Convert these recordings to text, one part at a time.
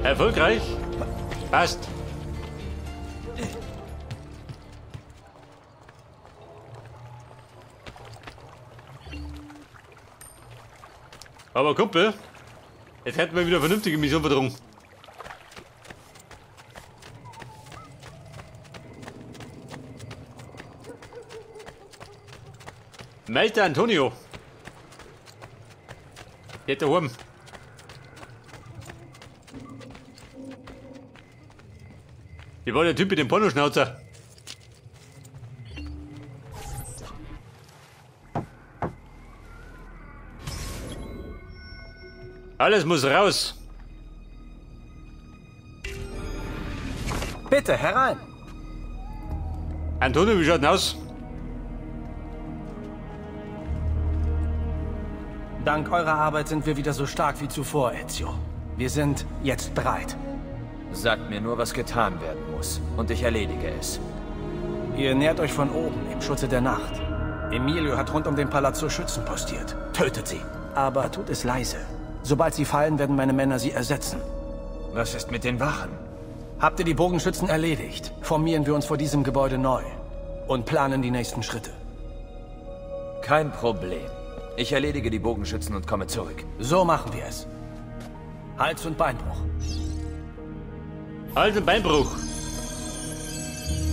Erfolgreich. Passt. Aber Kumpel, jetzt hätten wir wieder eine vernünftige Mission verdrungen. Meister Antonio. Geht da oben. Wie war der Typ mit dem Pornoschnauzer? Alles muss raus. Bitte, herein. Antonio, wie schaut denn aus? Dank eurer Arbeit sind wir wieder so stark wie zuvor, Ezio. Wir sind jetzt bereit. Sagt mir nur, was getan werden muss, und ich erledige es. Ihr nähert euch von oben, im Schutze der Nacht. Emilio hat rund um den Palazzo Schützen postiert. Tötet sie. Aber tut es leise. Sobald sie fallen, werden meine Männer sie ersetzen. Was ist mit den Wachen? Habt ihr die Bogenschützen erledigt, formieren wir uns vor diesem Gebäude neu und planen die nächsten Schritte. Kein Problem. Ich erledige die Bogenschützen und komme zurück. So machen wir es. Hals- und Beinbruch. Hals- und Beinbruch.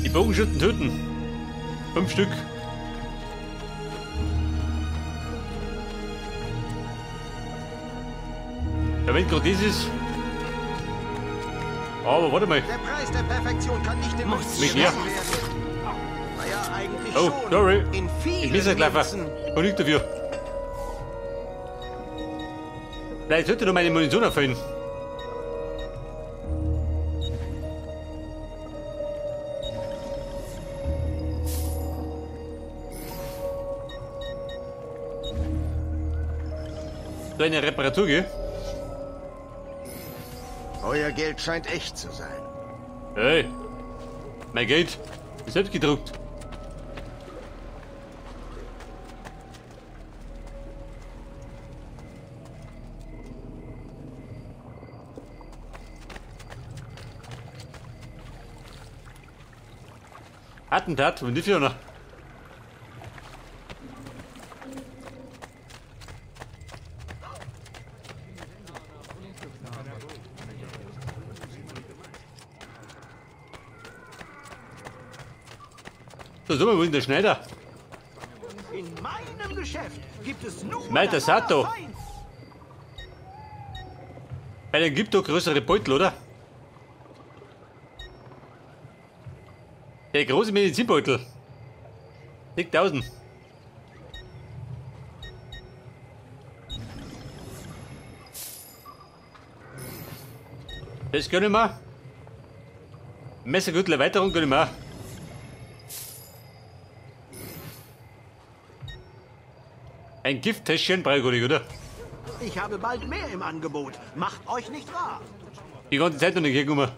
Die Bogenschützen töten. 5 Stück. Ja, wenn gerade dieses. Aber warte mal. Der Preis der Perfektion kann nicht im Mit mir. werden. Naja, eigentlich Oh, schon. sorry. In Ich vielen bin ein Klaffer. Münzen. Kann nichts dafür. Vielleicht sollte noch meine Munition erfüllen. So eine Reparatur, gell? Euer Geld scheint echt zu sein. Hey, mein Geld ist selbst gedruckt. Attentat, und nicht noch. So, wir wollen der Schneider. In meinem Geschäft gibt es nur Meister Sato. Bei den gibt doch größere Beutel, oder? Der große Medizinbeutel. 10.000. Das können wir. Messergürtel Erweiterung können wir. Ein Gifttäschchen brauche ich, oder? Ich habe bald mehr im Angebot. Macht euch nicht wahr. Die ganze Zeit noch nicht gekommen.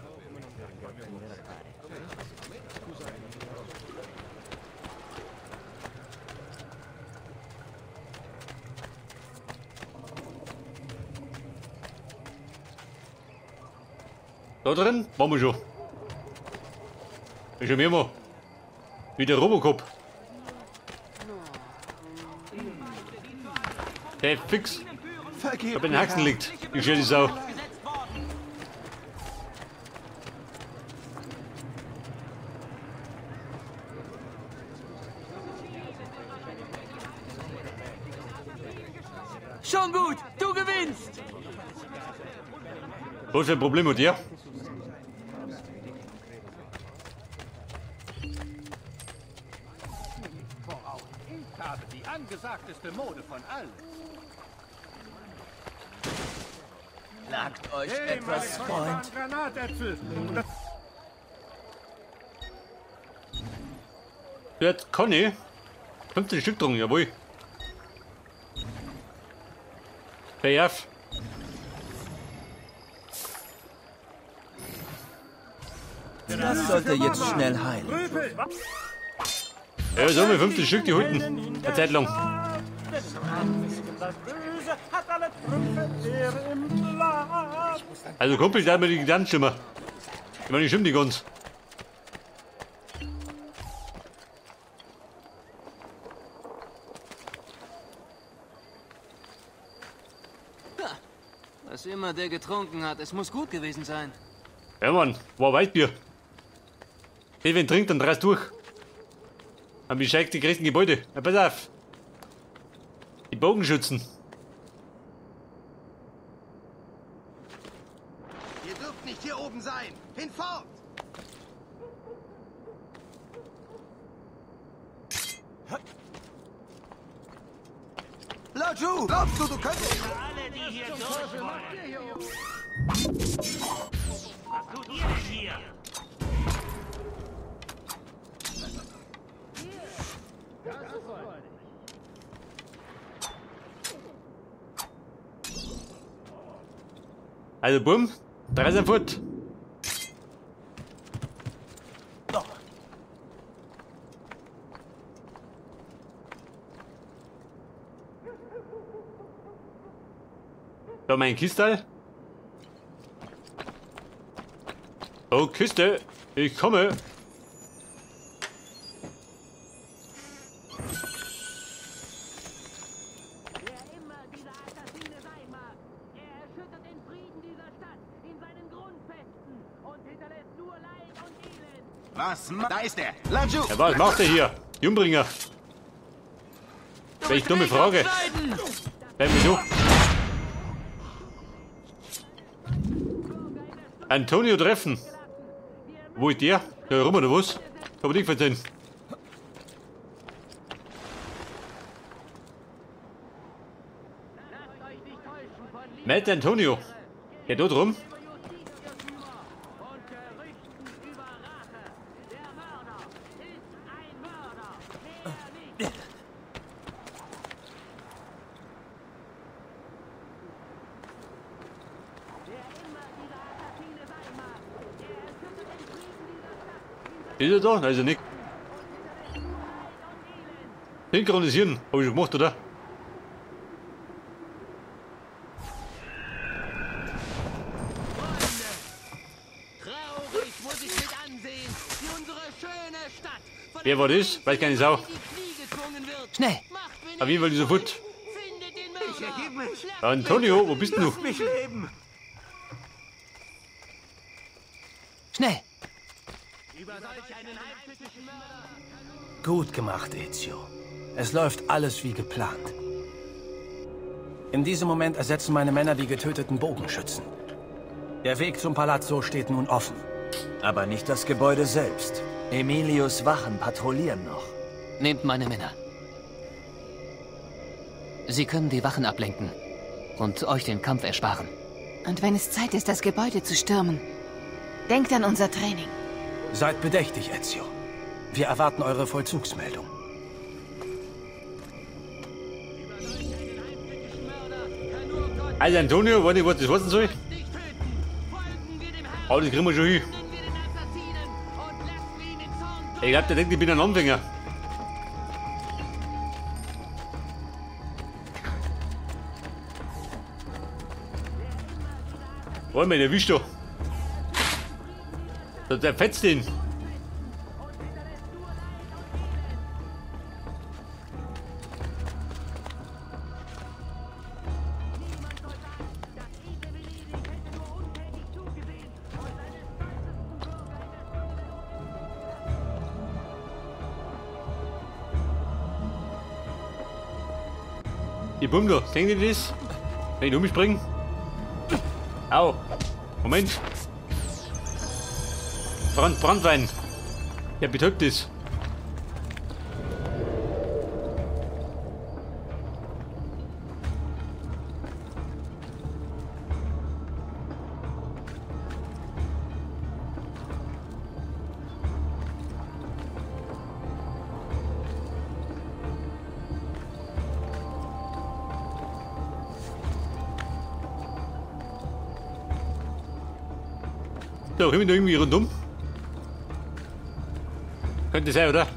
Da drin waren wir schon. Ist schon mehrmal. Wie der Robocop. Der fix. Vergebt Ob in den mir, Haxen Herr. liegt. Die schöne Sau. Schon gut, du gewinnst! Was für ein Problem mit dir? Ich habe die angesagteste Mode von allen. Lagt euch Hey, etwas, meine Freund. kostbaren Granatäpfel. Hört Conny. 15 Stück drum, jawohl. Pay off. Das sollte jetzt schnell heilen. Rüpel! Ja, so haben wir 15 Stück, die Hunden. Eine Zeit lang. Das Böse hat alle Trümpfe Ehre im Plan. Also Kumpel, da haben wir die Gedankenschimmer. Ich meine, die stimmt nicht ganz. Was immer der getrunken hat, es muss gut gewesen sein. Ja, Mann, war Weißbier. Hey, wenn trinkt, dann reißt durch. Haben die Scheik die größten Gebäude. Ja, pass auf. Die Bogenschützen. Ihr dürft nicht hier oben sein. Hinfort! Laju, glaubst du könntest... Alle, die hier durch wollen. Was tut ihr denn hier? Also, bumm, 3 sind fort. Da mein Kistal. Oh, Kiste, ich komme. Was? Da ist er. Laju! Ja, was macht er hier? Jungbringer. Welch dumme Frage. Bleib mir so. Antonio treffen. Wo ist der? Da rum oder was? Kann man nicht verzeihen. Matt Antonio. Ja, dort rum. Ist er da? Also nicht. Synchronisieren. Hab ich schon gemacht, oder? Traurig muss ich mit ansehen, wie unsere schöne Stadt von Wer war das? Weiß keine Sau. die Knie gezwungen wird. Schnell! Auf jeden Fall sofort. Findet den Mörder. Ich ergib mich. Antonio, wo bist denn du? Mich leben. Schnell! Über solch einen heimtückischen Mörder. Gut gemacht, Ezio. Es läuft alles wie geplant. In diesem Moment ersetzen meine Männer die getöteten Bogenschützen. Der Weg zum Palazzo steht nun offen. Aber nicht das Gebäude selbst. Emilius Wachen patrouillieren noch. Nehmt meine Männer. Sie können die Wachen ablenken und euch den Kampf ersparen. Und wenn es Zeit ist, das Gebäude zu stürmen, denkt an unser Training. Seid bedächtig, Ezio. Wir erwarten eure Vollzugsmeldung. Also Antonio, warte, was das heißen soll? Oh, das kriegen wir schon hin. Ich glaub, der denkt, ich bin ein Anfänger. Oh, mein erwischt doch. Der fetzt den. Die Bummler, kennt ihr das? Wenn ich umspringen? Au! Moment! Brandwein! Der betäubt es. Da rüber noch irgendwie rundum. Könnte sein, oder?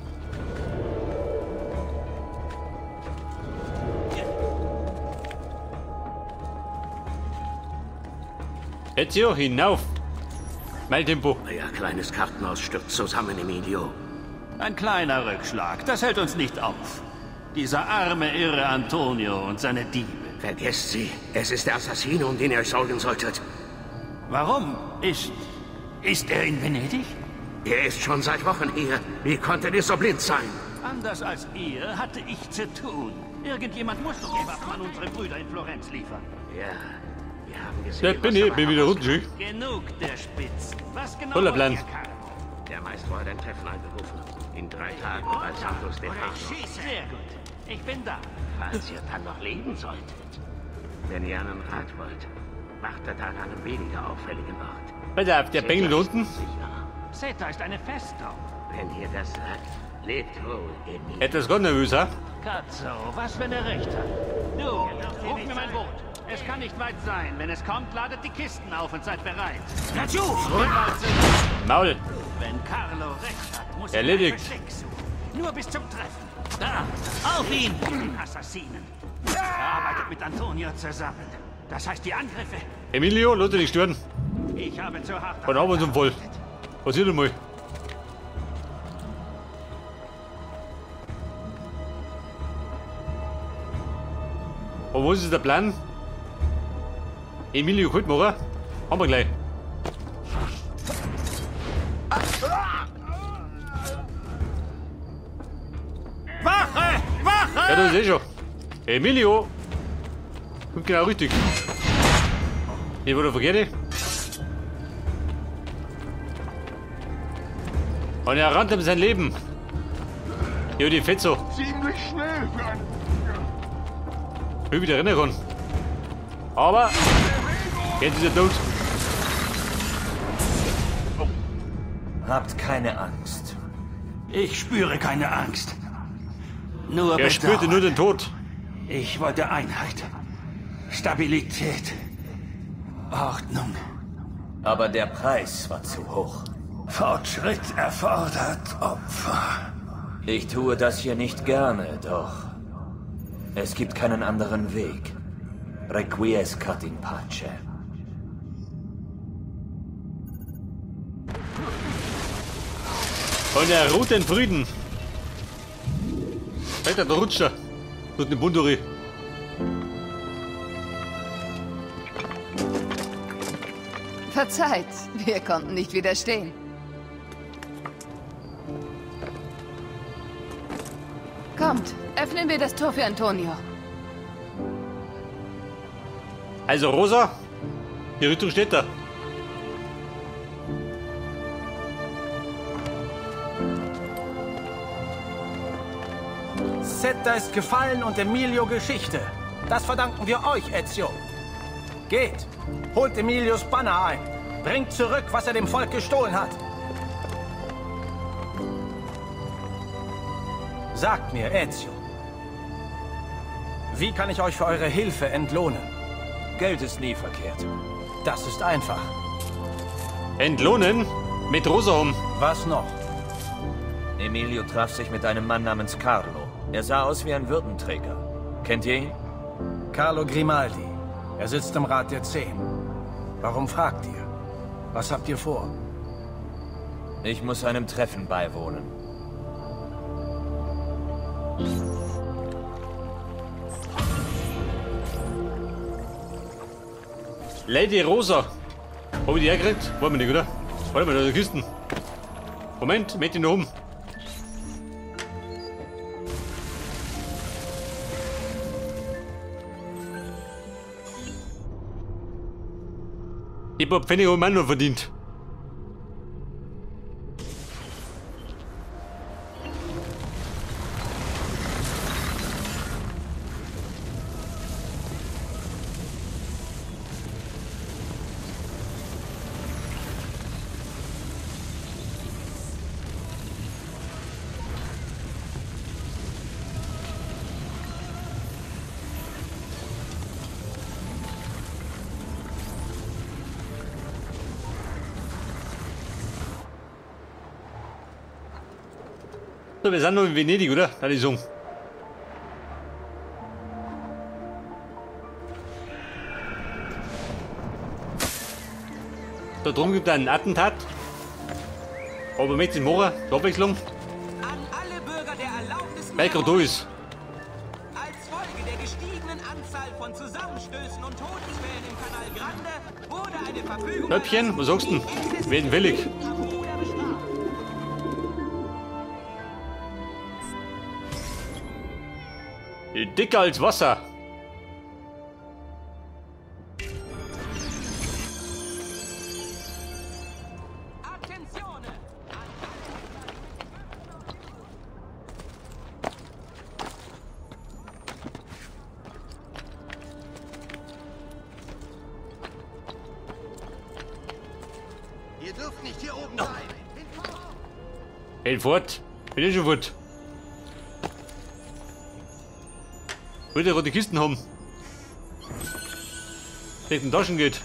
Ezio, hinauf. Mein Tempo. Euer kleines Kartenhaus stürzt zusammen, Emilio. Ein kleiner Rückschlag, das hält uns nicht auf. Dieser arme, irre Antonio und seine Diebe. Vergesst sie. Es ist der Assassino, um den ihr euch sorgen solltet. Warum? Ist er in Venedig? Er ist schon seit Wochen hier. Wie konntet ihr so blind sein? Anders als ihr hatte ich zu tun. Irgendjemand muss doch die Waffen an unsere Brüder in Florenz liefern. Ja, wir haben gesehen, Der bin ich, bin wieder runter. Genug der Spitzen. Was genau Voller wollt Plan. ihr, Carlo? Der Meister hat ein Treffen einberufen. In 3 Tagen bei Santo Stefano. Sehr gut. Ich bin da. Falls ihr dann noch leben solltet. Wenn ihr einen Rat wollt, wartet an einem weniger auffälligen Ort. Pass auf, der Bengel da unten. Sicher. Zeta ist eine Festung. Wenn ihr das sagt, lebt wohl, Emilio. Etwas gar nervös, ha? Cazzo, was wenn er recht hat? Du, ruf mir mein Boot. Es kann nicht weit sein. Wenn es kommt, ladet die Kisten auf und seid bereit. Dazu! Maul. Wenn Carlo recht hat, muss Erledigt. er ein Versteck suchen. Nur bis zum Treffen. Da, auf ihn! Assassinen. Er arbeitet mit Antonio zusammen. Das heißt, die Angriffe. Emilio, lass dich nicht stören. Ich habe zu hart. Von oben zum Voll. Passiert einmal. Und was ist der Plan? Emilio kalt machen? Haben wir gleich. Wache! Wache! Ja, das ist eh schon. Emilio! Kommt genau richtig. Ich wurde vergessen. Und er rannt um sein Leben. Ja, die Fetzo. Ziemlich schnell für ein... Ich will wieder rennen kann. Aber jetzt ist er tot. Habt keine Angst. Ich spüre keine Angst. Nur Er spürte Bedauern. nur den Tod. Ich wollte Einheit. Stabilität. Ordnung. Aber der Preis war zu hoch. Fortschritt erfordert Opfer. Ich tue das hier nicht gerne, doch es gibt keinen anderen Weg. Requiescat in pace. Und er ruht in Frieden. Weiter, da rutscht er. Tut eine Bunduri. Verzeiht, wir konnten nicht widerstehen. Kommt, öffnen wir das Tor für Antonio. Also Rosa, die Richtung steht da. Zeta ist gefallen und Emilio Geschichte. Das verdanken wir euch, Ezio. Geht, holt Emilios Banner ein. Bringt zurück, was er dem Volk gestohlen hat. Sagt mir, Ezio, wie kann ich euch für eure Hilfe entlohnen? Geld ist nie verkehrt. Das ist einfach. Entlohnen? Mit Rosa um. Was noch? Emilio traf sich mit einem Mann namens Carlo. Er sah aus wie ein Würdenträger. Kennt ihr ihn? Carlo Grimaldi. Er sitzt im Rat der 10. Warum fragt ihr? Was habt ihr vor? Ich muss einem Treffen beiwohnen. Lady Rosa. Hab ich die hergekriegt? Wollen wir nicht, oder? Warte mal, da sind Kisten. Moment, mit ihn um. Ich hab Pfennig und Mann noch verdient. So, wir sind noch in Venedig, oder? Da die Song. Da drum gibt es ein Attentat. Aber mit dem Morgen, die Abwechslung. An alle Bürger der Erlaubnis Weil gerade da ist. als Folge der gestiegenen Anzahl von Zusammenstößen und Todesfällen im Canal Grande wurde eine Verfügung Köpfchen, was sagst du denn? Wen willig? am Ruder bestraft. Dicker als Wasser. Attenzione! Ihr dürft nicht hier oben sein. Geh fort. Bin ich schon fort. Will der rote Kisten haben. Wegen den Taschen geht.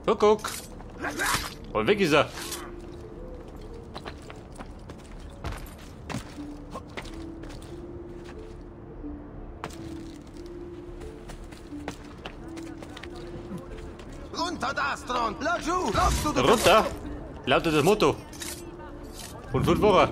Guck. Und weg ist er. Runter da, Astron! Laju! Laufst du? Runter! Lautet das Motto. Und fort vorher.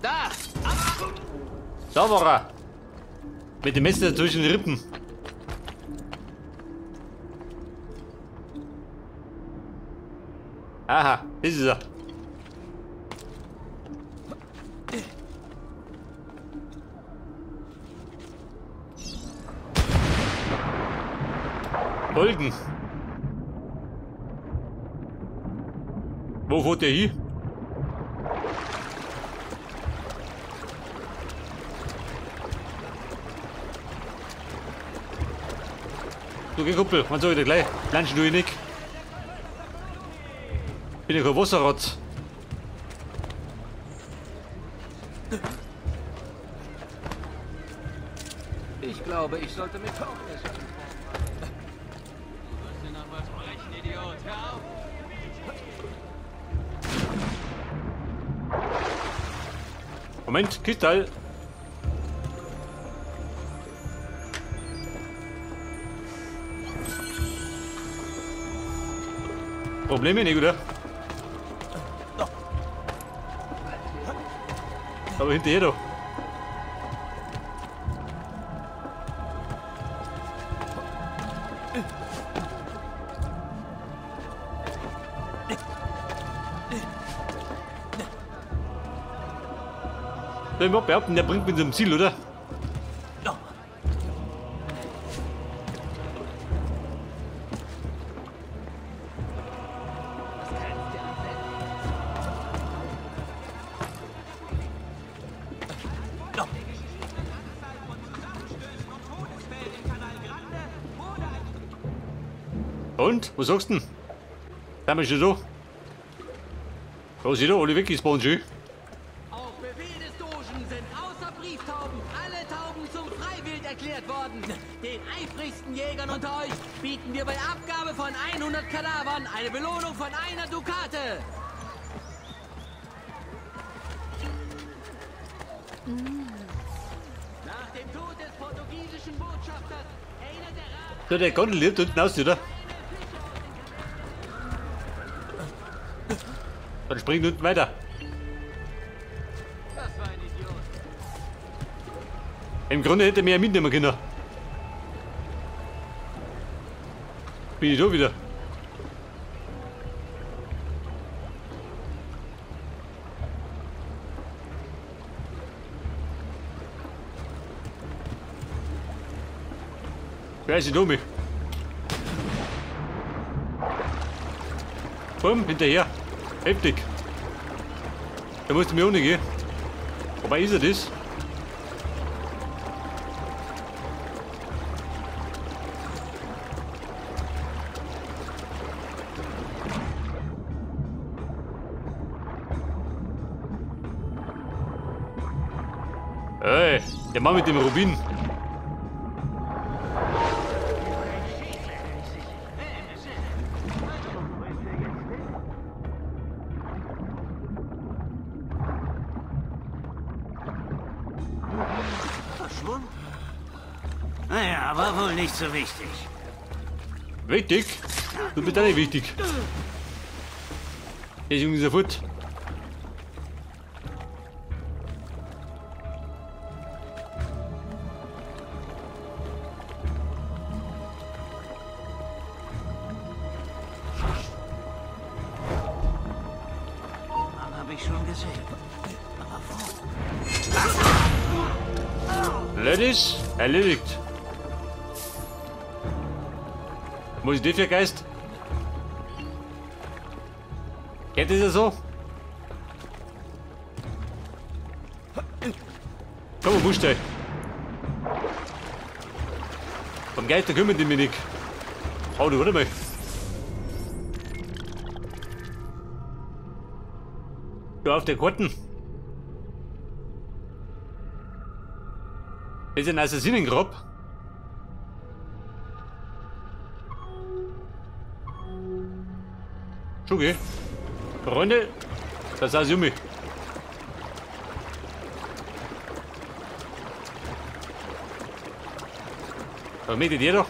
Da! Da war er. Mit dem Messer zwischen den Rippen. Aha, das ist er. Folgen. Wo fährt der hin? Du geh Kuppel, man soll wieder gleich. Planschen du ihn nicht. Bin ich kein Wasserrad. Ich glaube, ich sollte mit Tauchmesser. Moment, Kristall. Probleme nicht, oder? Aber hinterher doch. Soll ich mal behaupten, der bringt mich zum Ziel, oder? Und? Was sagst du denn? Da bist du so. Da sieh da, alle weg ist Bonjour. Auf Befehl des Dogen sind außer Brieftauben alle Tauben zum Freiwild erklärt worden. Den eifrigsten Jägern unter euch bieten wir bei Abgabe von 100 Kadavern eine Belohnung von 1 Dukate. Nach dem Tod des portugiesischen Botschafters erinnert der Rat... So, der Gondel lebt unten aus, oder? Dann springt unten weiter. Das war ein Idiot. Im Grunde hätte er mehr mitnehmen können. Bin ich da wieder. Wer ist denn da mich? Komm, hinterher. Heftig. Da musst du mir ohne gehen. Wobei ist er das? Der Mann mit dem Rubin. Verschwunden? Naja, aber wohl nicht so wichtig. Wichtig? Du bist auch nicht wichtig. Der Junge ist sofort. Habe ich schon gesehen. Ladies, erledigt. Muss ich dir für Geist? Kennt ihr das so? Komm, Muster. Vom Geist kümmert die mich nicht. Hau du, warte mal. Du auf der Karten. Das ist ein Assassinengrab. Schon geh. Freunde, das ist Yumi. Was möchtet ihr doch?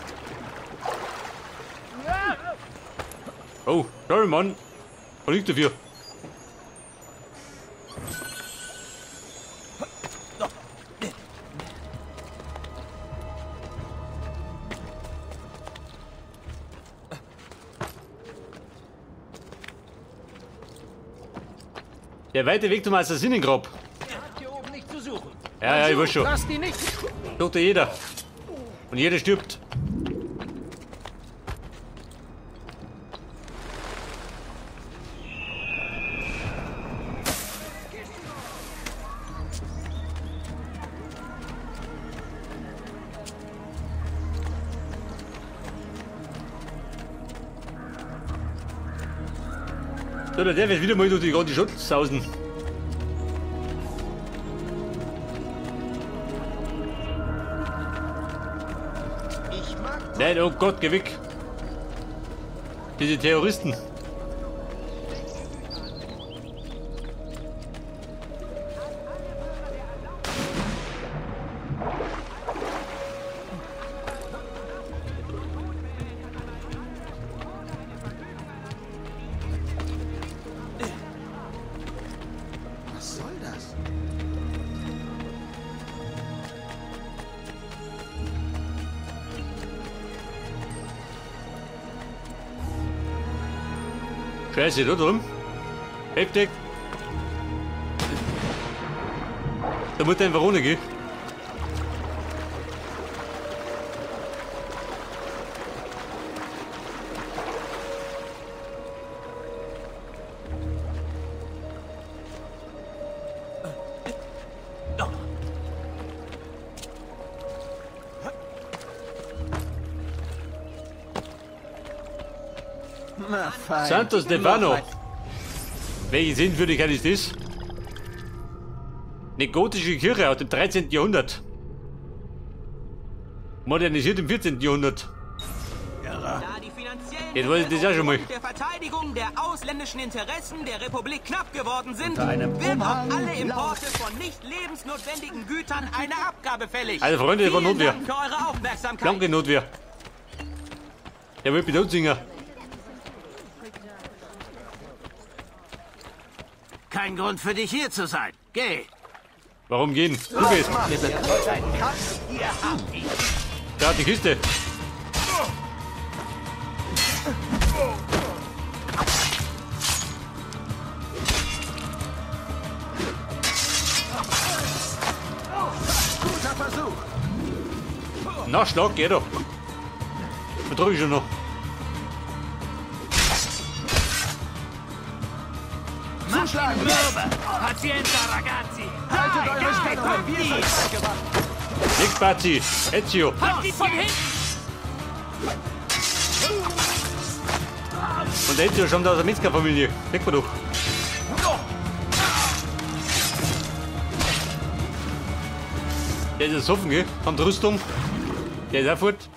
Oh, sorry Mann. Was liegt dafür? Der weite Weg zum Assassinengrab. Er hat hier oben nicht zu suchen. Ja, ich weiß schon. Lass die nicht. Sucht ja jeder. Und jeder stirbt. So, der wird wieder mal durch die ganze Stadt sausen. Nein, oh Gott, geh weg. Diese Terroristen. Was soll das? Scheiße, da drum. Heftig. Da muss einfach runtergehen. Na fein. Santo Stefano. Welche Sehenswürdigkeit ist das? Eine gotische Kirche aus dem 13. Jahrhundert. Modernisiert im 14. Jahrhundert. Da die finanziellen Jetzt weiß ich das auch schon mal. der Verteidigung der ausländischen Interessen der Republik knapp geworden sind, Unter einem wird auf Umhang alle Importe von nicht lebensnotwendigen Gütern eine Abgabe fällig. Also Freunde, das war Vielen Notwehr. Dank für eure Aufmerksamkeit. Danke, Notwehr. Der will bitte singen. Kein Grund für dich hier zu sein. Geh. Warum gehen? Du gehst. Da hat die Kiste. Guter Versuch. Nachschlag, geh doch. Betrüge ich schon noch. Zuschlagen. Pazienza, ragazzi. Haltet eure Stellung. Wir sind freigewandt. Nix, Bazi. Ezio. Habt die von hinten. Und der Ezio stammt aus der Metzgerfamilie. Weg mal doch. Der ist offen, gell? Von der Rüstung. Der ist auch fort.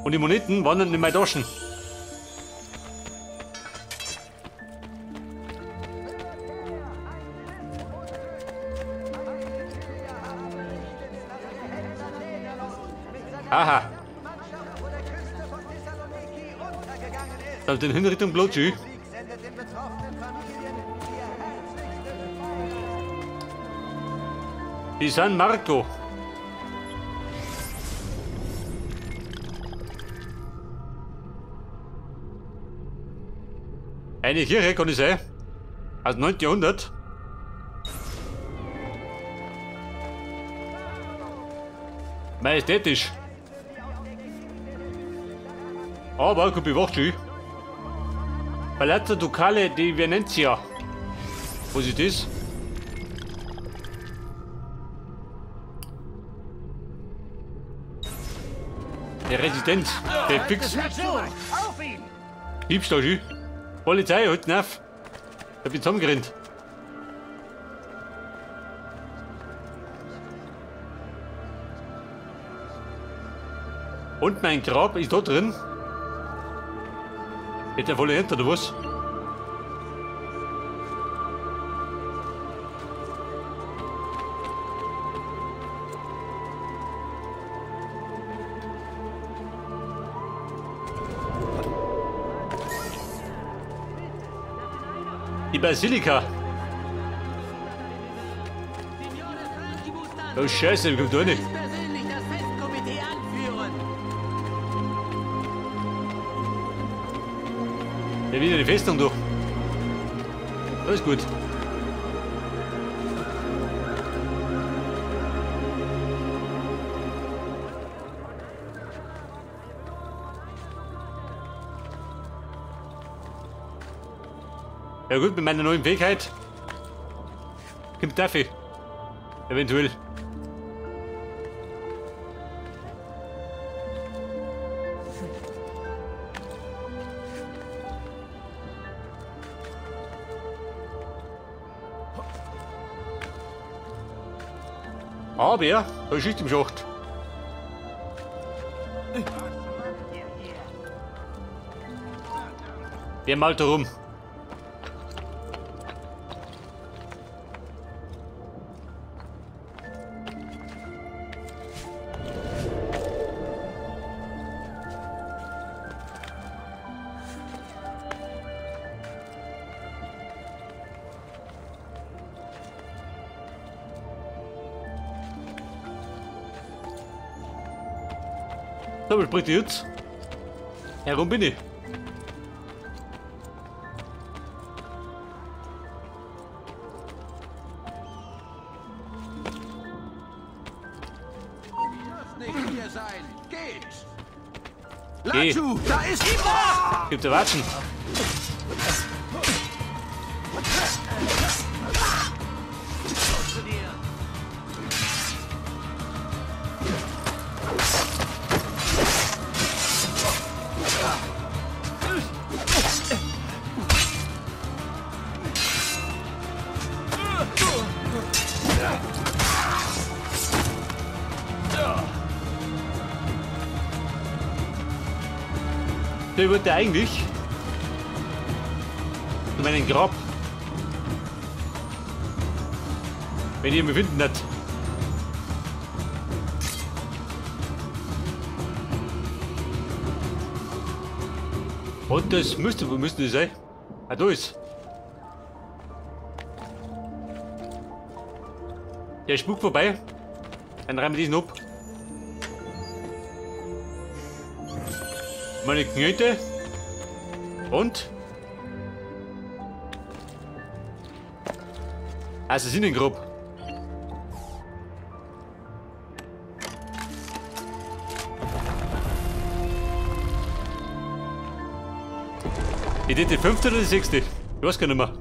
Und die Moneten wandern in meine Taschen. Aha. Da ist in Hinrichtung Blutschü. Die San Marco. Eine Kirche kann ich sein. Aus dem 9. Jahrhundert. Majestätisch. Aber gut bewacht schon. Palazzo Ducale di Venezia. Was ist das? Der Resident. Der fix. Diebstahl schon. Polizei, halt auf. Ich bin zusammengerannt. Und mein Grab ist da drin. Hätte er voll Ente oder was? Die Basilika. Oh Scheiße, wie kommt da nicht? Persönlich das Festkomitee anführen. Ja, wieder die Festung doch. Alles gut. Ja gut, mit meiner neuen Fähigkeit kommt dafür. Eventuell. Aber ja, da ist Schicht im Schacht. Wer malt da rum? So, was spricht ihr jetzt? Herum bin ich. Nicht hier sein. Geht. Geh. Latu, da ist die... Gibt's erwarten. Der wollte eigentlich zu meinem Grab. Wenn ihr mich finden nicht. Und das müsste, wo müsste das sein? Ah, da ist. Der Spuk vorbei. Dann reißen wir diesen ab. Meine Knete. Und? Assassinengrab. Die 5. oder die 6.? Ich weiß gar nicht mehr.